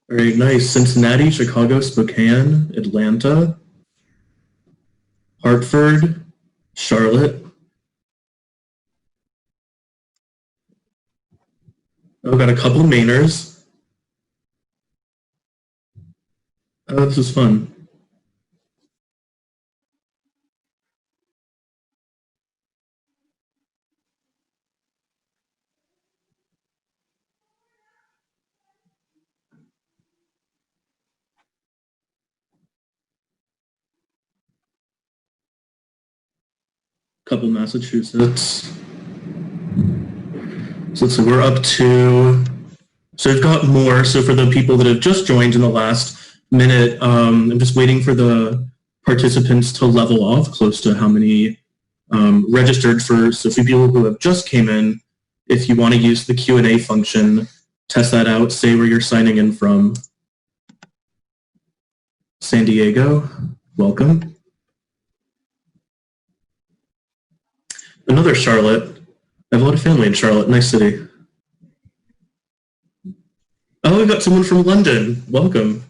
Very nice. Cincinnati, Chicago, Spokane, Atlanta, Hartford, Charlotte. Oh, got a couple Mainers. Oh, this is fun. Couple Massachusetts. So we're up to, so we've got more. So for the people that have just joined in the last minute, I'm just waiting for the participants to level off close to how many registered for. So for people who have just came in, if you want to use the Q&A function, test that out, say where you're signing in from. San Diego, welcome. Another Charlotte. I have a lot of family in Charlotte, nice city. Oh, we got someone from London, welcome.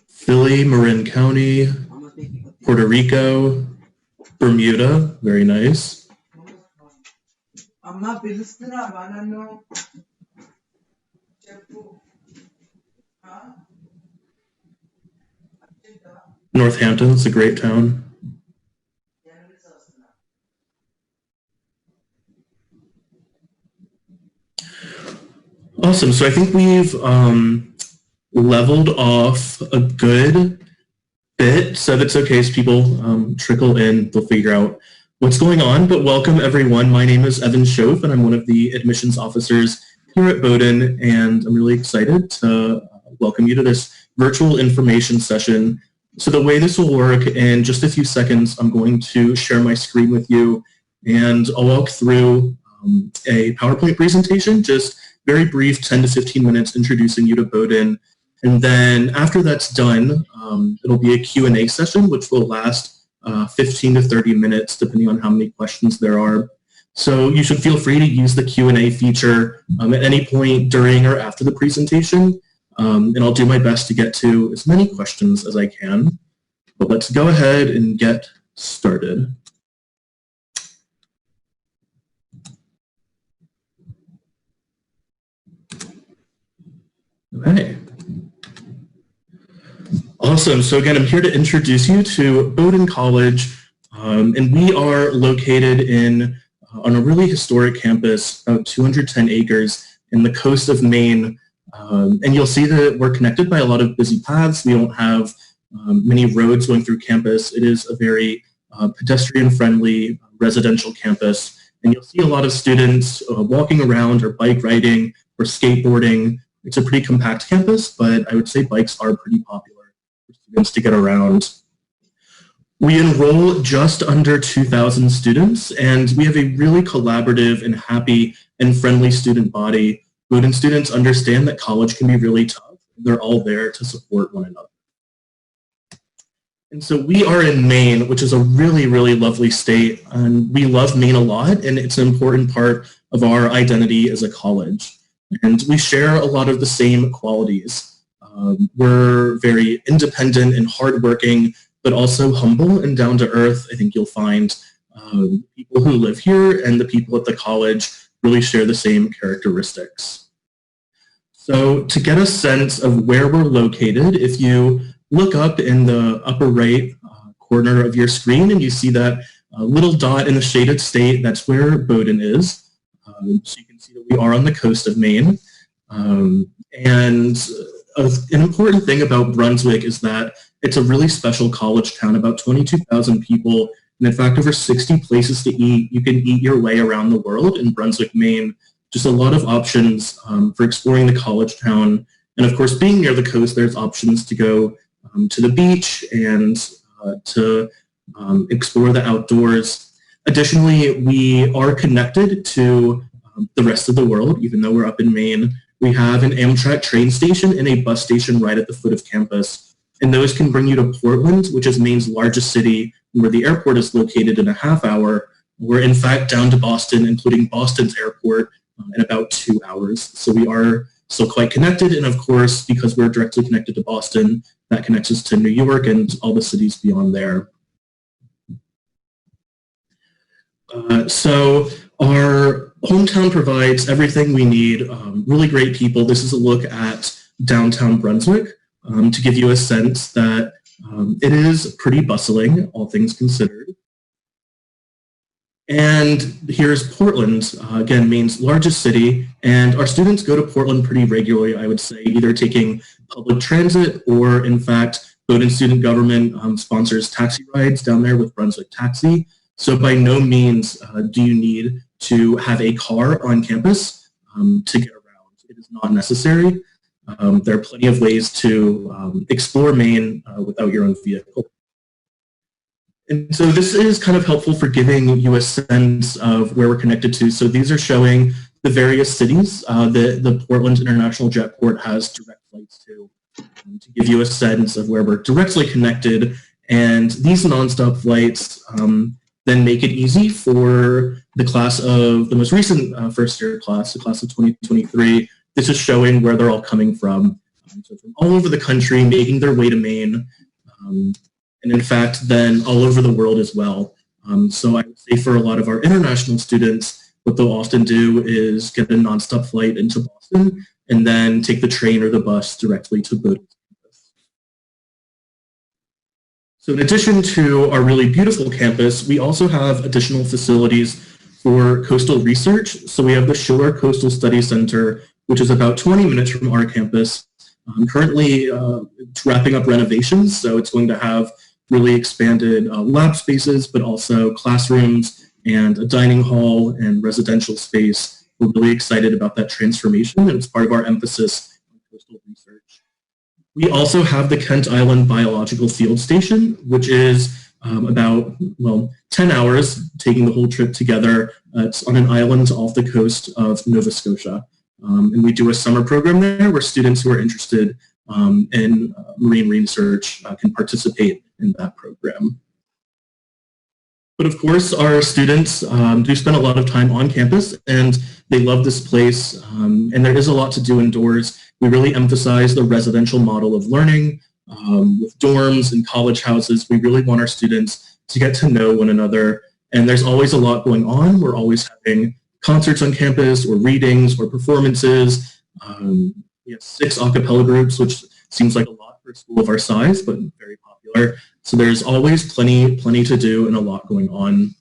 Philly, Marin County, Puerto Rico, Bermuda, very nice. Northampton, it's a great town. Awesome, so I think we've leveled off a good bit, so if it's okay as people trickle in, they'll figure out what's going on, but welcome everyone. My name is Evan Schoaf, and I'm one of the admissions officers here at Bowdoin, and I'm really excited to welcome you to this virtual information session. So the way this will work, in just a few seconds, I'm going to share my screen with you, and I'll walk through a PowerPoint presentation, just very brief, 10 to 15 minutes introducing you to Bowdoin. And then after that's done, it'll be a Q&A session, which will last 15 to 30 minutes, depending on how many questions there are. So you should feel free to use the Q&A feature at any point during or after the presentation. And I'll do my best to get to as many questions as I can. But let's go ahead and get started. Okay. Awesome. So again, I'm here to introduce you to Bowdoin College, and we are located on a really historic campus, about 210 acres in the coast of Maine. And you'll see that we're connected by a lot of busy paths. We don't have many roads going through campus. It is a very pedestrian-friendly residential campus. And you'll see a lot of students walking around or bike riding or skateboarding. It's a pretty compact campus, but I would say bikes are pretty popular for students to get around. We enroll just under 2,000 students, and we have a really collaborative and happy and friendly student body. Bowdoin students understand that college can be really tough. They're all there to support one another. And so we are in Maine, which is a really, really lovely state, and we love Maine a lot, and it's an important part of our identity as a college. And we share a lot of the same qualities. We're very independent and hardworking, but also humble and down to earth. I think you'll find people who live here and the people at the college really share the same characteristics. So to get a sense of where we're located, if you look up in the upper right corner of your screen and you see that little dot in the shaded state, that's where Bowdoin is. So you can see that we are on the coast of Maine. And an important thing about Brunswick is that it's a really special college town, about 22,000 people, and in fact over 60 places to eat. You can eat your way around the world in Brunswick, Maine. Just a lot of options for exploring the college town. And of course, being near the coast, there's options to go to the beach and to explore the outdoors. Additionally, we are connected to the rest of the world, even though we're up in Maine. We have an Amtrak train station and a bus station right at the foot of campus. And those can bring you to Portland, which is Maine's largest city, where the airport is located, in a half hour. We're in fact down to Boston, including Boston's airport, in about 2 hours. So we are still quite connected, and of course, because we're directly connected to Boston, that connects us to New York and all the cities beyond there. So our hometown provides everything we need, really great people. This is a look at downtown Brunswick to give you a sense that it is pretty bustling, all things considered. And here's Portland, again, Maine's largest city, and our students go to Portland pretty regularly, I would say, either taking public transit or, in fact, Bowdoin Student Government sponsors taxi rides down there with Brunswick Taxi. So by no means do you need to have a car on campus to get around. It is not necessary. There are plenty of ways to explore Maine without your own vehicle. And so this is kind of helpful for giving you a sense of where we're connected to. So these are showing the various cities the Portland International Jetport has direct flights to give you a sense of where we're directly connected. And these nonstop flights then make it easy for the class of the most recent first year class, the class of 2023. This is showing where they're all coming from. So from all over the country, making their way to Maine. And in fact, then all over the world as well. So I would say for a lot of our international students, what they'll often do is get a nonstop flight into Boston and then take the train or the bus directly to Bowdoin. So in addition to our really beautiful campus, we also have additional facilities for coastal research. So we have the Schiller Coastal Study Center, which is about 20 minutes from our campus. Currently it's wrapping up renovations, so it's going to have really expanded lab spaces, but also classrooms and a dining hall and residential space. We're really excited about that transformation, and it's part of our emphasis on coastal research. We also have the Kent Island Biological Field Station, which is about, 10 hours, taking the whole trip together. It's on an island off the coast of Nova Scotia. And we do a summer program there where students who are interested in marine research can participate in that program. But of course, our students do spend a lot of time on campus, and they love this place, and there is a lot to do indoors. We really emphasize the residential model of learning with dorms and college houses. We really want our students to get to know one another, and there's always a lot going on. We're always having concerts on campus or readings or performances. We have 6 a cappella groups, which seems like a lot for a school of our size, but very popular. So there's always plenty to do and a lot going on.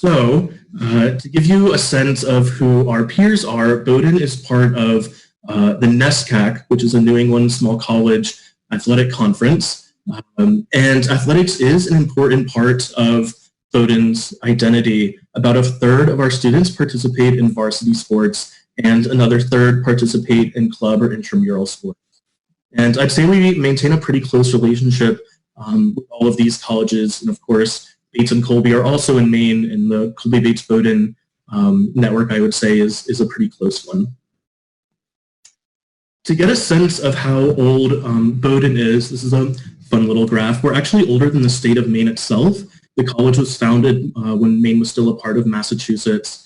To give you a sense of who our peers are, Bowdoin is part of the NESCAC, which is a New England Small College Athletic Conference. And athletics is an important part of Bowdoin's identity. About 1/3 of our students participate in varsity sports, and another 1/3 participate in club or intramural sports. And I'd say we maintain a pretty close relationship with all of these colleges. And of course, Bates and Colby are also in Maine, and the Colby-Bates-Bowdoin network, I would say, is a pretty close one. To get a sense of how old Bowdoin is, this is a fun little graph. We're actually older than the state of Maine itself. The college was founded when Maine was still a part of Massachusetts.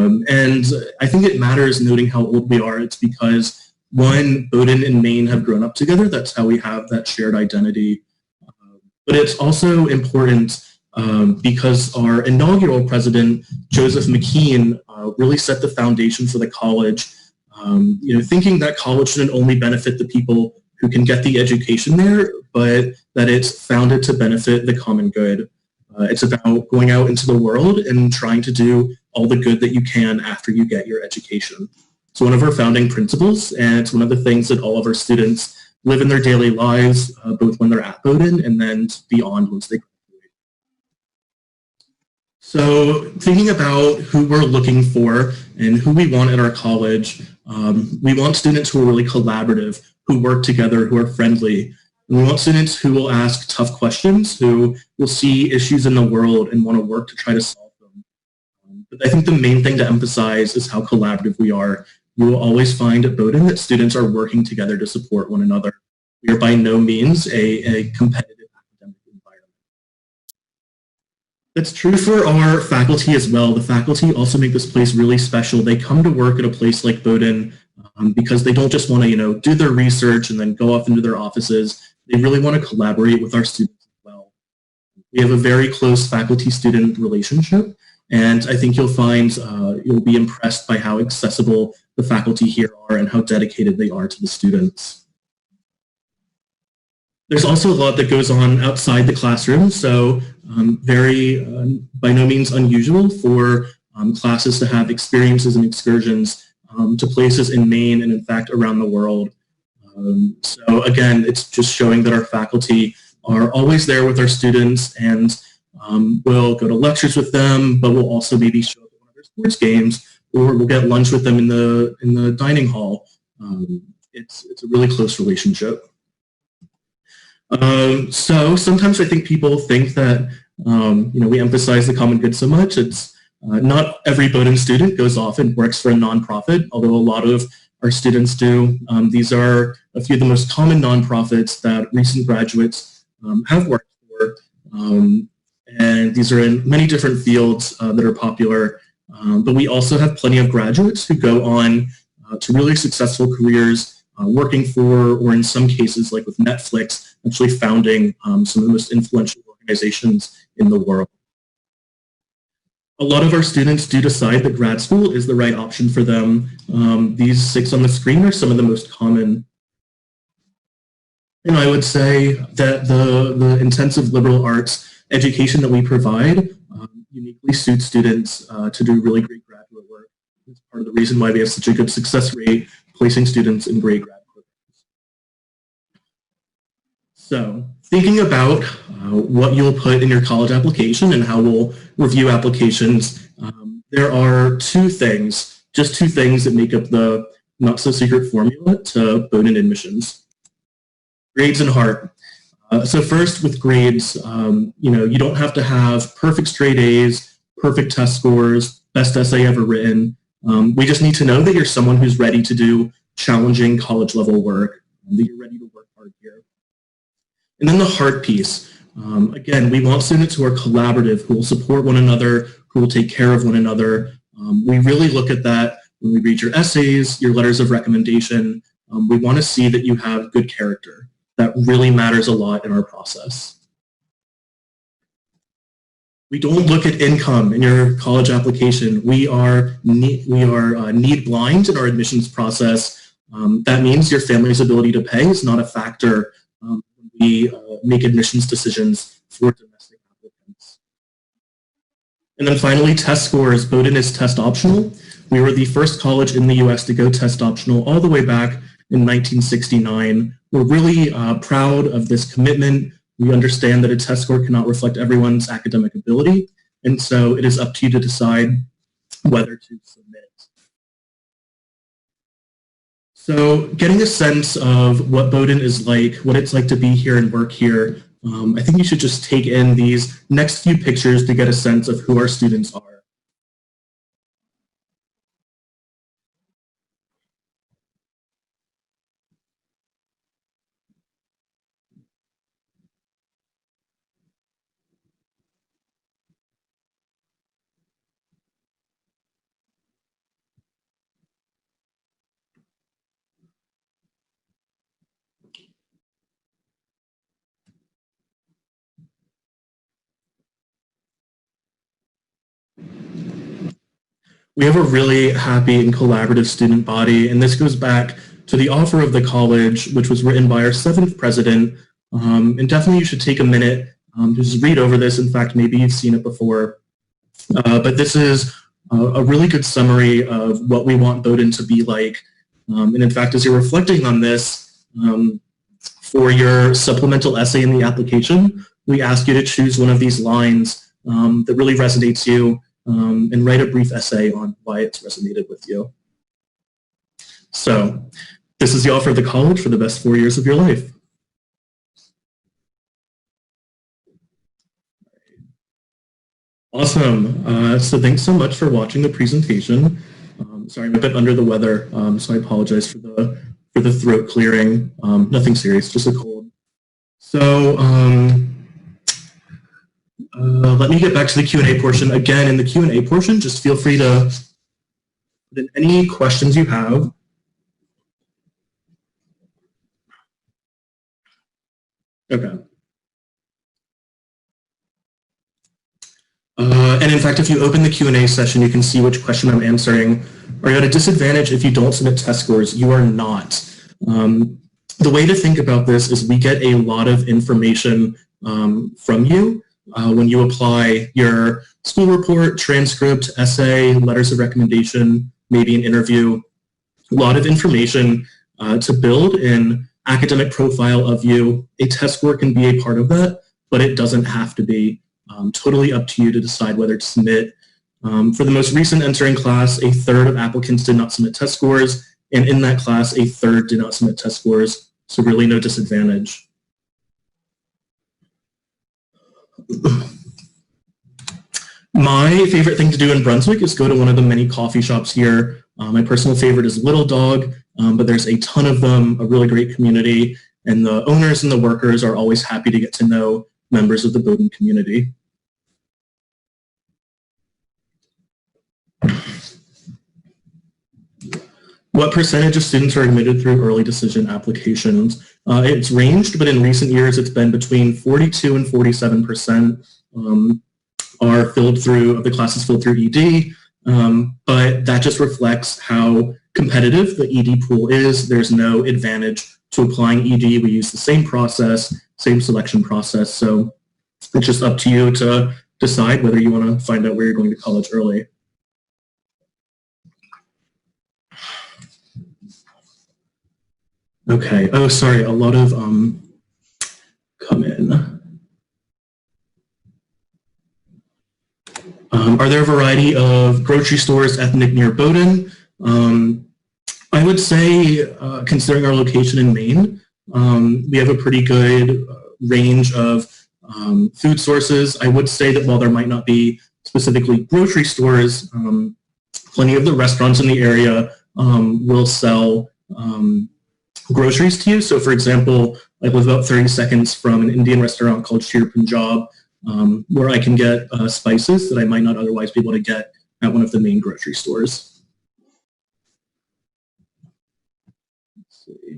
And I think it matters noting how old we are. It's because, one, Bowdoin and Maine have grown up together. That's how we have that shared identity. But it's also important because our inaugural president, Joseph McKean, really set the foundation for the college, thinking that college shouldn't only benefit the people who can get the education there, but that it's founded to benefit the common good. It's about going out into the world and trying to do all the good that you can after you get your education. It's one of our founding principles, and it's one of the things that all of our students live in their daily lives, both when they're at Bowdoin and then beyond once they graduate. So thinking about who we're looking for and who we want at our college, we want students who are really collaborative, who work together, who are friendly. And we want students who will ask tough questions, who will see issues in the world and want to work to try to solve them. But I think the main thing to emphasize is how collaborative we are. You will always find at Bowdoin that students are working together to support one another. We are by no means a competitive academic environment. That's true for our faculty as well. The faculty also make this place really special. They come to work at a place like Bowdoin because they don't just want to, do their research and then go off into their offices. They really want to collaborate with our students as well. We have a very close faculty-student relationship, and I think you'll find you'll be impressed by how accessible the faculty here are and how dedicated they are to the students. There's also a lot that goes on outside the classroom, so very by no means unusual for classes to have experiences and excursions to places in Maine and in fact around the world. So again, it's just showing that our faculty are always there with our students, and we'll go to lectures with them, but we'll also maybe show up at one of their sports games, or we'll get lunch with them in the dining hall. It's a really close relationship. So sometimes I think people think that we emphasize the common good so much. It's not every Bowdoin student goes off and works for a nonprofit, although a lot of our students do. These are a few of the most common nonprofits that recent graduates have worked for, and these are in many different fields that are popular. But we also have plenty of graduates who go on to really successful careers working for, or in some cases, like with Netflix, actually founding some of the most influential organizations in the world. A lot of our students do decide that grad school is the right option for them. These 6 on the screen are some of the most common. And I would say that the intensive liberal arts education that we provide uniquely suits students to do really great graduate work. It's part of the reason why we have such a good success rate placing students in great grad programs. So thinking about what you'll put in your college application and how we'll review applications, there are just two things that make up the not-so-secret formula to Bowdoin admissions: grades and heart. So first, with grades, you don't have to have perfect straight A's, perfect test scores, best essay ever written. We just need to know that you're someone who's ready to do challenging college-level work, and that you're ready to work hard here. And then the heart piece. Again, we want students who are collaborative, who will support one another, who will take care of one another. We really look at that when we read your essays, your letters of recommendation. We want to see that you have good character. That really matters a lot in our process. We don't look at income in your college application. We are need blind in our admissions process. That means your family's ability to pay is not a factor when we make admissions decisions for domestic applicants. And then finally, test scores. Bowdoin is test optional. We were the first college in the US to go test optional all the way back in 1969. We're really proud of this commitment. We understand that a test score cannot reflect everyone's academic ability, and so it is up to you to decide whether to submit. So getting a sense of what Bowdoin is like, what it's like to be here and work here, I think you should just take in these next few pictures to get a sense of who our students are. We have a really happy and collaborative student body, and this goes back to the offer of the college, which was written by our 7th president. And definitely you should take a minute to just read over this. In fact, maybe you've seen it before. But this is a really good summary of what we want Bowdoin to be like. And in fact, as you're reflecting on this, for your supplemental essay in the application, we ask you to choose one of these lines that really resonates you, and write a brief essay on why it's resonated with you. So this is the offer of the college for the best 4 years of your life. Awesome. So thanks so much for watching the presentation. Sorry, I'm a bit under the weather, so I apologize for the throat clearing. Nothing serious, just a cold. So Let me get back to the Q&A portion. Again, in the Q&A portion, just feel free to put in any questions you have. Okay. And in fact, if you open the Q&A session, you can see which question I'm answering. Are you at a disadvantage if you don't submit test scores? You are not. The way to think about this is we get a lot of information from you when you apply your school report, transcript, essay, letters of recommendation, maybe an interview. A lot of information to build an academic profile of you. A test score can be a part of that, but it doesn't have to be. Totally up to you to decide whether to submit. For the most recent entering class, a third of applicants did not submit test scores, and in that class, a third did not submit test scores, so really no disadvantage. My favorite thing to do in Brunswick is go to one of the many coffee shops here. My personal favorite is Little Dog, but there's a ton of them, a really great community, and the owners and the workers are always happy to get to know members of the Bowdoin community. What percentage of students are admitted through early decision applications? It's ranged, but in recent years it's been between 42 and 47% are filled through, the classes filled through ED, but that just reflects how competitive the ED pool is. There's no advantage to applying ED. We use the same process, same selection process, so it's just up to you to decide whether you want to find out where you're going to college early. Okay, oh, sorry, a lot of come in. Are there a variety of grocery stores ethnic near Bowdoin? I would say, considering our location in Maine, we have a pretty good range of food sources. I would say that while there might not be specifically grocery stores, plenty of the restaurants in the area will sell groceries to you. So for example, I live about 30 seconds from an Indian restaurant called Schiller Punjab, where I can get spices that I might not otherwise be able to get at one of the main grocery stores. Let's see.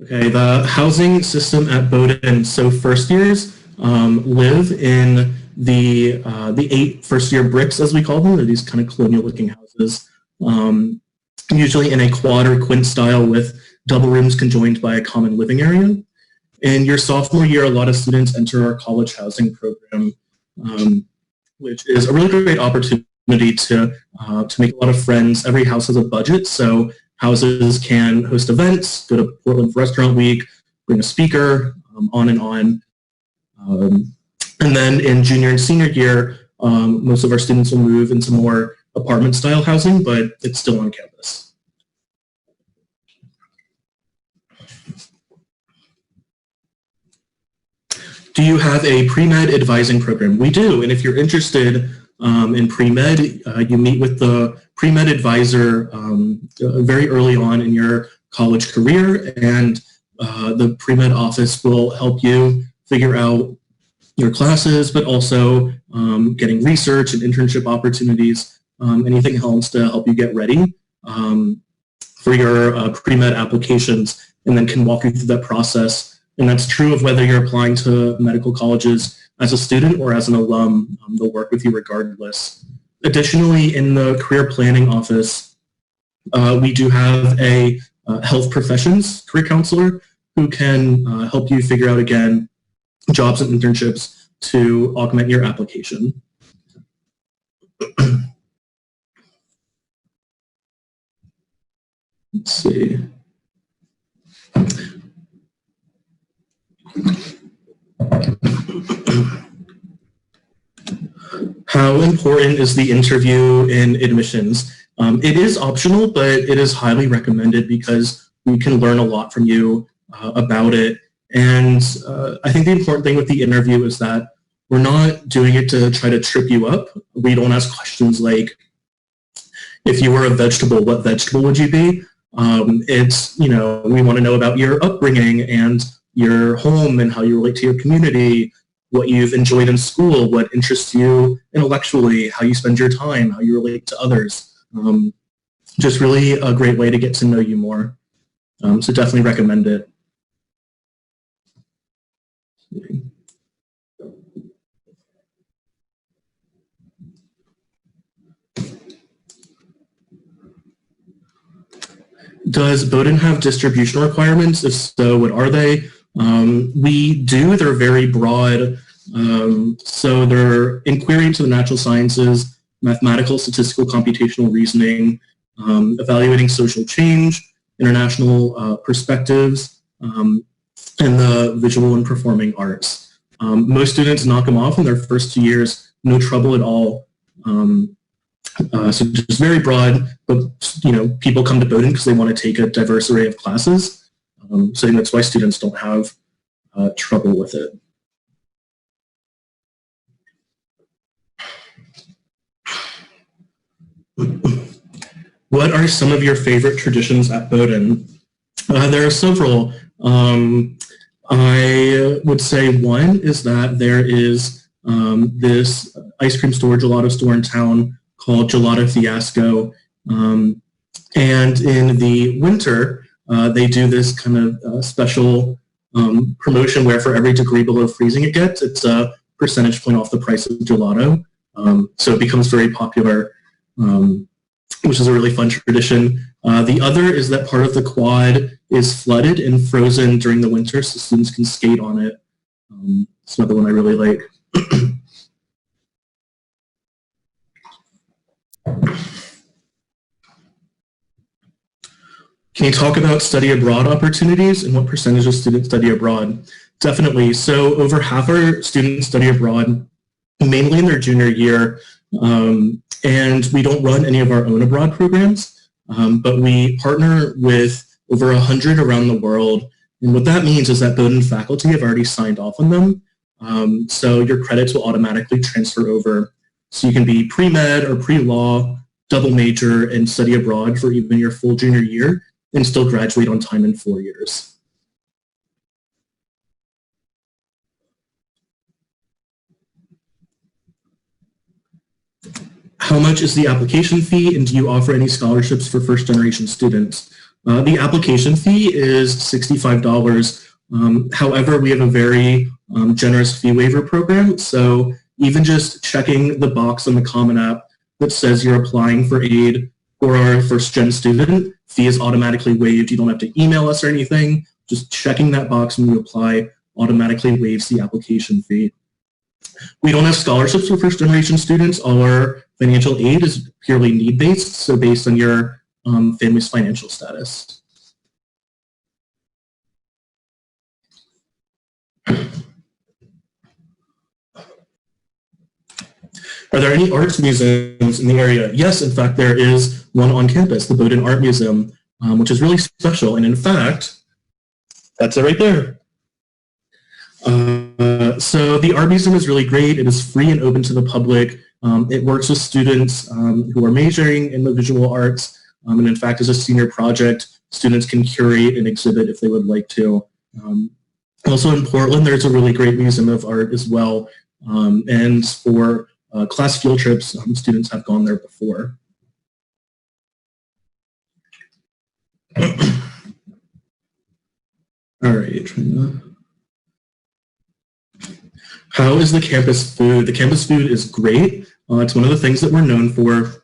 Okay, the housing system at Bowdoin. So first years live in the 8 first-year bricks, as we call them. They're these kind of colonial-looking houses. Usually in a quad or quint style with double rooms conjoined by a common living area. In your sophomore year, a lot of students enter our college housing program, which is a really great opportunity to make a lot of friends. Every house has a budget, so houses can host events, go to Portland for Restaurant Week, bring a speaker, on and on. And then in junior and senior year, most of our students will move into more apartment-style housing, but it's still on campus. Do you have a pre-med advising program? We do, and if you're interested in pre-med, you meet with the pre-med advisor very early on in your college career, and the pre-med office will help you figure out your classes, but also getting research and internship opportunities, anything else to help you get ready for your pre-med applications, and then can walk you through that process. And that's true of whether you're applying to medical colleges as a student or as an alum. They'll work with you regardless. Additionally, in the career planning office, we do have a health professions career counselor who can help you figure out, again, jobs and internships to augment your application. Let's see. How important is the interview in admissions? It is optional, but it is highly recommended because we can learn a lot from you about it. And I think the important thing with the interview is that we're not doing it to try to trip you up. We don't ask questions like, if you were a vegetable, what vegetable would you be? It's, you know, we want to know about your upbringing and your home and how you relate to your community. what you've enjoyed in school, what interests you intellectually, how you spend your time, how you relate to others. Just really a great way to get to know you more. So definitely recommend it. Does Bowdoin have distribution requirements? If so, what are they? We do. They're very broad. So they're inquiry into the natural sciences, mathematical, statistical, computational reasoning, evaluating social change, international perspectives, and the visual and performing arts. Most students knock them off in their first 2 years, no trouble at all. So just very broad, but people come to Bowdoin because they want to take a diverse array of classes. So that's why students don't have trouble with it. What are some of your favorite traditions at Bowdoin? There are several. I would say one is that there is this ice cream store, gelato store in town called Gelato Fiasco. And in the winter, they do this kind of special promotion where for every degree below freezing it gets, it's a percentage point off the price of gelato. So it becomes very popular, which is a really fun tradition. The other is that part of the quad is flooded and frozen during the winter so students can skate on it. It's another one I really like. Can you talk about study abroad opportunities and what percentage of students study abroad? Definitely. So over half our students study abroad, mainly in their junior year, and we don't run any of our own abroad programs, but we partner with over 100 around the world. And what that means is that Bowdoin faculty have already signed off on them. So your credits will automatically transfer over. So you can be pre-med or pre-law, double major, and study abroad for even your full junior year and still graduate on time in 4 years. How much is the application fee, and do you offer any scholarships for first-generation students? The application fee is $65. However, we have a very generous fee waiver program, so even just checking the box on the Common App that says you're applying for aid for our first-gen student, fee is automatically waived. You don't have to email us or anything. Just checking that box when you apply automatically waives the application fee. We don't have scholarships for first-generation students. All our financial aid is purely need-based, so based on your family's financial status. Are there any arts museums in the area? Yes, in fact, there is one on campus, the Bowdoin Art Museum, which is really special. And in fact, that's it right there. So the Art Museum is really great. It is free and open to the public. It works with students who are majoring in the visual arts. And in fact, as a senior project, students can curate an exhibit if they would like to. Also in Portland, there's a really great museum of art as well. And for class field trips, students have gone there before. All right, how is the campus food? The campus food is great. It's one of the things that we're known for.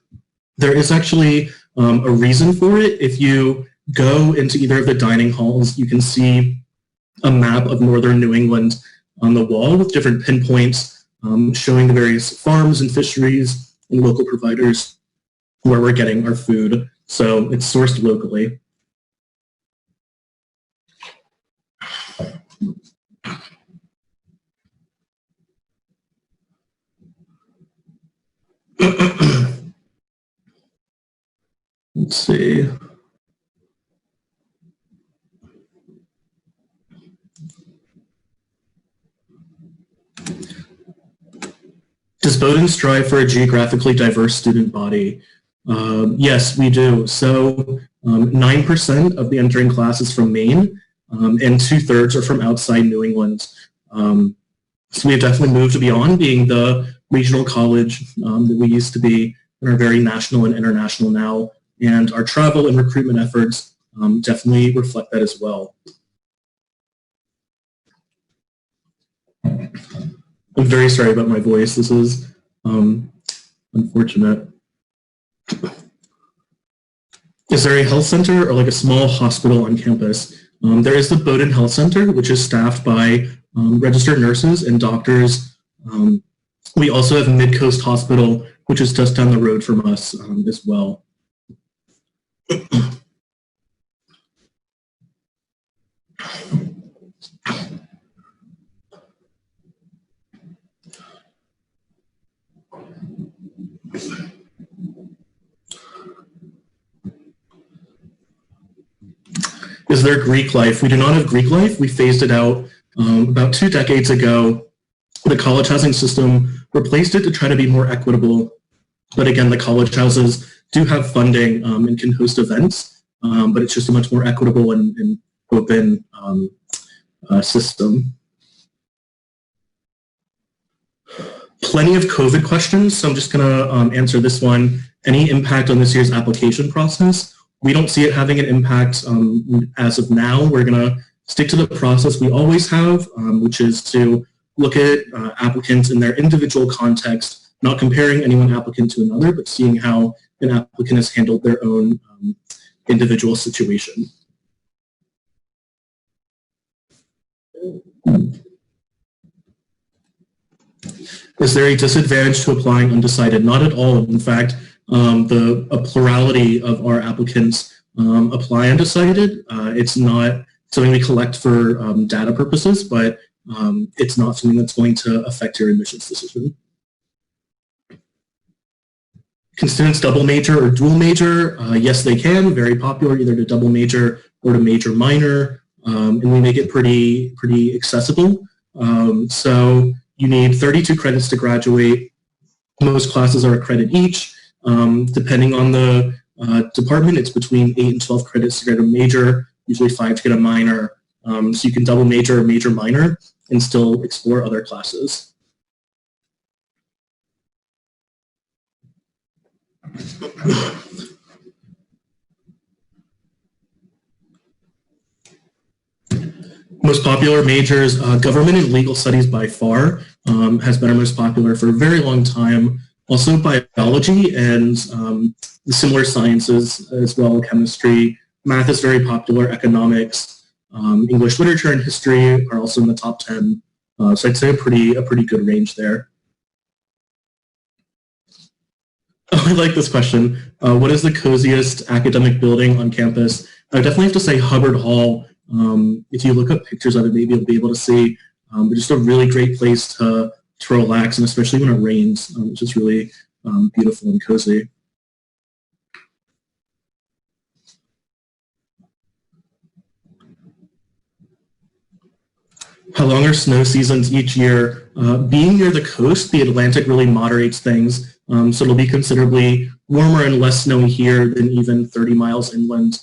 There is actually a reason for it. If you go into either of the dining halls, you can see a map of northern New England on the wall with different pinpoints showing the various farms and fisheries and local providers where we're getting our food. So it's sourced locally. Let's see. Does Bowdoin strive for a geographically diverse student body? Yes, we do. So 9% of the entering class is from Maine, and 2/3 are from outside New England. So we have definitely moved beyond being the regional college that we used to be, and are very national and international now. And our travel and recruitment efforts definitely reflect that as well. I'm very sorry about my voice. This is unfortunate. Is there a health center or like a small hospital on campus? There is the Bowdoin Health Center, which is staffed by registered nurses and doctors. We also have Mid-Coast Hospital, which is just down the road from us as well. Is there Greek life? We do not have Greek life. We phased it out about 2 decades ago. The college housing system replaced it to try to be more equitable. But again, the college houses do have funding and can host events, but it's just a much more equitable and open system. Plenty of COVID questions, so I'm just going to answer this one. Any impact on this year's application process? We don't see it having an impact as of now. We're going to stick to the process we always have, which is to look at applicants in their individual context, not comparing any one applicant to another, but seeing how an applicant has handled their own individual situation. Is there a disadvantage to applying undecided? Not at all. In fact, a plurality of our applicants apply undecided. It's not something we collect for data purposes, but it's not something that's going to affect your admissions decision. Can students double major or dual major? Yes, they can. Very popular, either to double major or to major minor, and we make it pretty accessible. So you need 32 credits to graduate. Most classes are a credit each. Depending on the department, it's between 8 and 12 credits to get a major, usually 5 to get a minor. So you can double major or major minor and still explore other classes. Most popular majors, government and legal studies by far has been our most popular for a very long time. Also biology and the similar sciences as well, chemistry. Math is very popular, economics, English literature and history are also in the top 10. So I'd say a pretty good range there. Oh, I like this question. What is the coziest academic building on campus? I would definitely have to say Hubbard Hall. If you look up pictures of it, maybe you'll be able to see. But just a really great place to relax, and especially when it rains, it's just really beautiful and cozy. How long are snow seasons each year? Being near the coast, the Atlantic really moderates things. So it'll be considerably warmer and less snowy here than even 30 miles inland.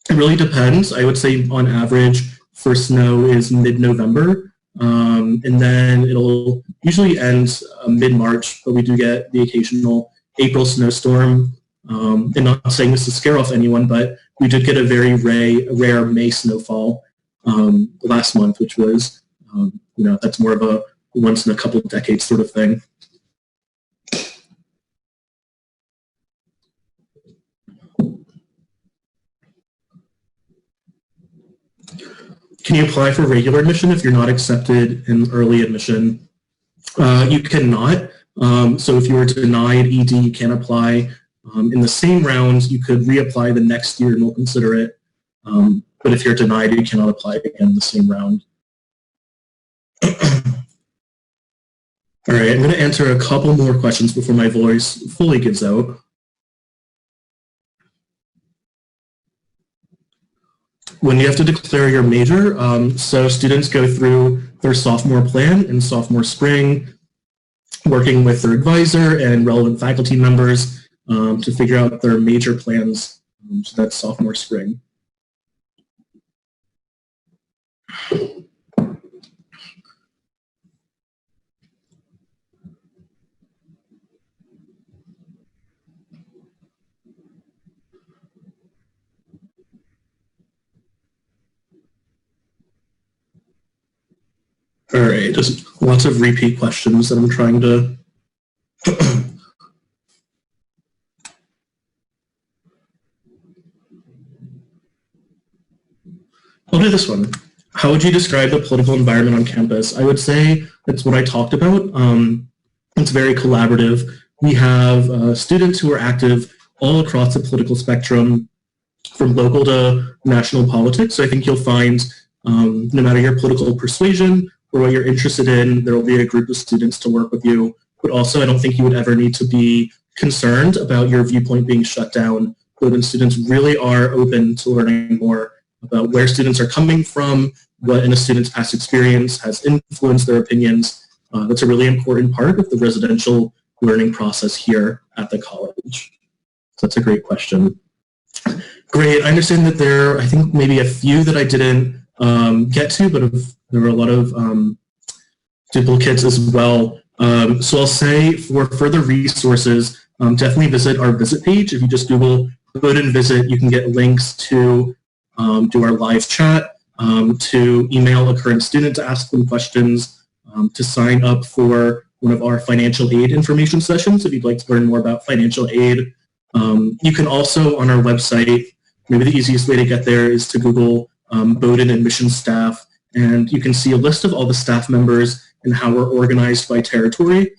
It really depends. I would say on average for snow is mid-November. And then it'll usually end mid-March, but we do get the occasional April snowstorm. And not saying this to scare off anyone, but we did get a very rare May snowfall last month, which was, that's more of a once in a couple of decades sort of thing. Can you apply for regular admission if you're not accepted in early admission? You cannot. So if you were denied ED, you can't apply. In the same round, you could reapply the next year and we'll consider it. But if you're denied, you cannot apply again in the same round. All right, I'm going to answer a couple more questions before my voice fully gives out. When you have to declare your major, so students go through their sophomore plan in sophomore spring, working with their advisor and relevant faculty members to figure out their major plans. So that's sophomore spring. All right, just lots of repeat questions that I'm trying to I'll do this one. How would you describe the political environment on campus? I would say that's what I talked about. It's very collaborative. We have students who are active all across the political spectrum, from local to national politics. So I think you'll find no matter your political persuasion or what you're interested in, there will be a group of students to work with you. But also, I don't think you would ever need to be concerned about your viewpoint being shut down. Bowdoin students really are open to learning more about where students are coming from, what in a student's past experience has influenced their opinions. That's a really important part of the residential learning process here at the college. So that's a great question. Great. I understand that there are, I think, maybe a few that I didn't get to, but there were a lot of duplicates as well. So I'll say for further resources, definitely visit our visit page. If you just Google Bowdoin Visit, you can get links to do our live chat, to email a current student to ask them questions, to sign up for one of our financial aid information sessions if you'd like to learn more about financial aid. You can also, on our website, maybe the easiest way to get there is to Google Bowdoin admissions staff, and you can see a list of all the staff members and how we're organized by territory.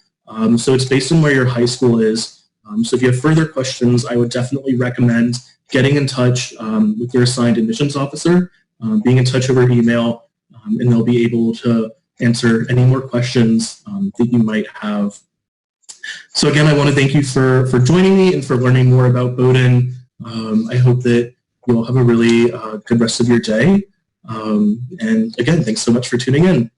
So it's based on where your high school is. So if you have further questions, I would definitely recommend getting in touch with your assigned admissions officer, being in touch over email, and they'll be able to answer any more questions that you might have. So again, I want to thank you for joining me and for learning more about Bowdoin. I hope that you'll have a really good rest of your day. And again, thanks so much for tuning in.